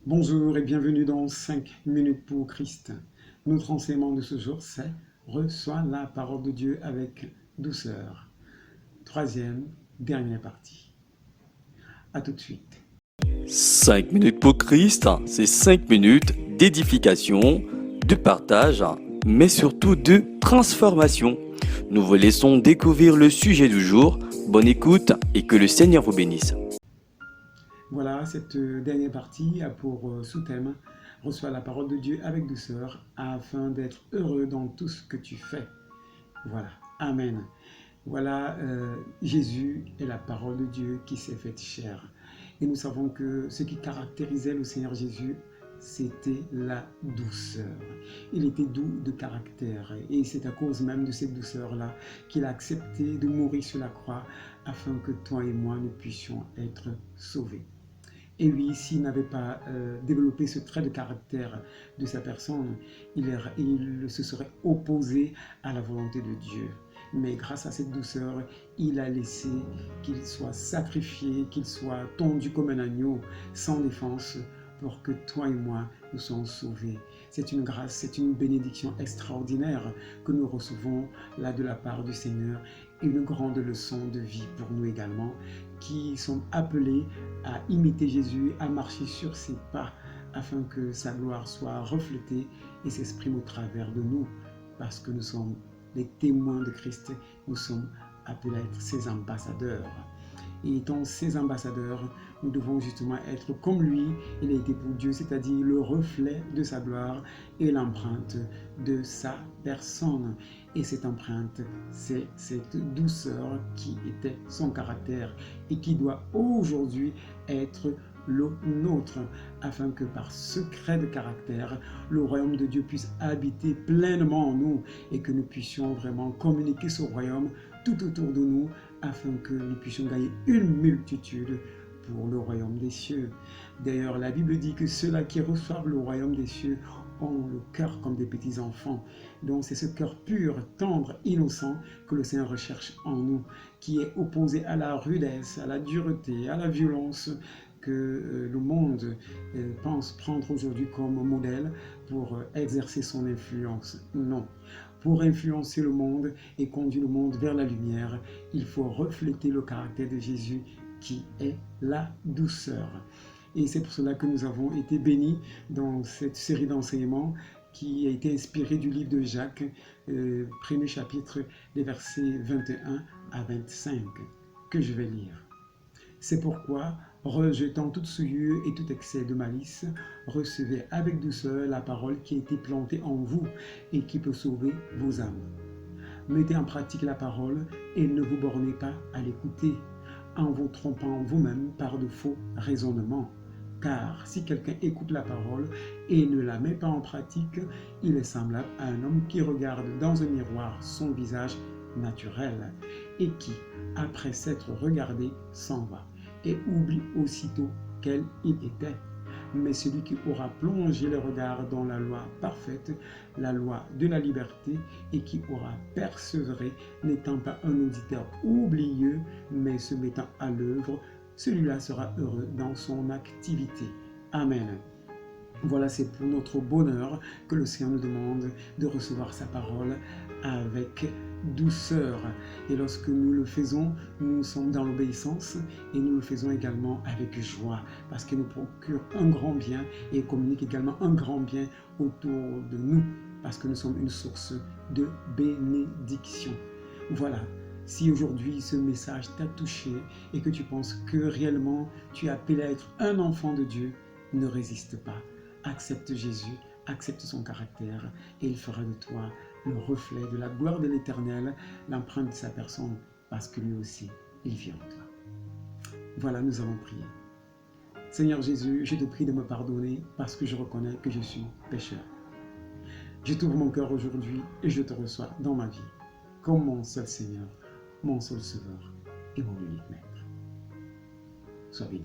Bonjour et bienvenue dans 5 minutes pour Christ. Notre enseignement de ce jour, c'est Reçois la parole de Dieu avec douceur. Troisième, dernière partie. A tout de suite. 5 minutes pour Christ, c'est 5 minutes d'édification, de partage, mais surtout de transformation. Nous vous laissons découvrir le sujet du jour. Bonne écoute et que le Seigneur vous bénisse. Voilà, cette dernière partie a pour sous-thème Reçois la parole de Dieu avec douceur afin d'être heureux dans tout ce que tu fais. Voilà, Amen. Voilà, Jésus est la parole de Dieu qui s'est faite chair. Et nous savons que ce qui caractérisait le Seigneur Jésus, c'était la douceur. Il était doux de caractère. Et c'est à cause même de cette douceur-là qu'il a accepté de mourir sur la croix afin que toi et moi, nous puissions être sauvés. Et oui, s'il n'avait pas développé ce trait de caractère de sa personne, il se serait opposé à la volonté de Dieu. Mais grâce à cette douceur, il a laissé qu'il soit sacrifié, qu'il soit tondu comme un agneau, sans défense, pour que toi et moi, nous soyons sauvés. C'est une grâce, c'est une bénédiction extraordinaire que nous recevons là de la part du Seigneur, et une grande leçon de vie pour nous également, qui sommes appelés à imiter Jésus, à marcher sur ses pas, afin que sa gloire soit reflétée et s'exprime au travers de nous, parce que nous sommes les témoins de Christ, nous sommes appelés à être ses ambassadeurs. Et étant ses ambassadeurs, nous devons justement être comme lui, il a été pour Dieu, c'est-à-dire le reflet de sa gloire et l'empreinte de sa personne. Et cette empreinte, c'est cette douceur qui était son caractère et qui doit aujourd'hui être le nôtre, afin que par secret de caractère, le royaume de Dieu puisse habiter pleinement en nous et que nous puissions vraiment communiquer ce royaume tout autour de nous, afin que nous puissions gagner une multitude pour le royaume des cieux. D'ailleurs, la Bible dit que ceux-là qui reçoivent le royaume des cieux ont le cœur comme des petits enfants. Donc c'est ce cœur pur, tendre, innocent que le Seigneur recherche en nous, qui est opposé à la rudesse, à la dureté, à la violence que le monde pense prendre aujourd'hui comme modèle pour exercer son influence. Non. Pour influencer le monde et conduire le monde vers la lumière, il faut refléter le caractère de Jésus qui est la douceur. Et c'est pour cela que nous avons été bénis dans cette série d'enseignements qui a été inspirée du livre de Jacques, premier chapitre, des versets 21 à 25, que je vais lire. C'est pourquoi, rejetant toute souillure et tout excès de malice, recevez avec douceur la parole qui a été plantée en vous et qui peut sauver vos âmes. Mettez en pratique la parole et ne vous bornez pas à l'écouter, en vous trompant vous-même par de faux raisonnements. Car si quelqu'un écoute la parole et ne la met pas en pratique, il est semblable à un homme qui regarde dans un miroir son visage naturel et qui, après s'être regardé, s'en va et oublie aussitôt quel il était. Mais celui qui aura plongé le regard dans la loi parfaite, la loi de la liberté, et qui aura persévéré, n'étant pas un auditeur oublieux, mais se mettant à l'œuvre, celui-là sera heureux dans son activité. Amen. Voilà, c'est pour notre bonheur que le Seigneur nous demande de recevoir sa parole avec douceur. Et lorsque nous le faisons, nous sommes dans l'obéissance et nous le faisons également avec joie parce qu'il nous procure un grand bien et communique également un grand bien autour de nous parce que nous sommes une source de bénédiction. Voilà. Si aujourd'hui ce message t'a touché et que tu penses que réellement tu es appelé à être un enfant de Dieu, ne résiste pas. Accepte Jésus, accepte son caractère et il fera de toi le reflet de la gloire de l'Éternel, l'empreinte de sa personne, parce que lui aussi, il vit en toi. Voilà, nous allons prier. Seigneur Jésus, je te prie de me pardonner parce que je reconnais que je suis pécheur. Je t'ouvre mon cœur aujourd'hui et je te reçois dans ma vie comme mon seul Seigneur, mon seul Sauveur et mon unique Maître. Sois béni.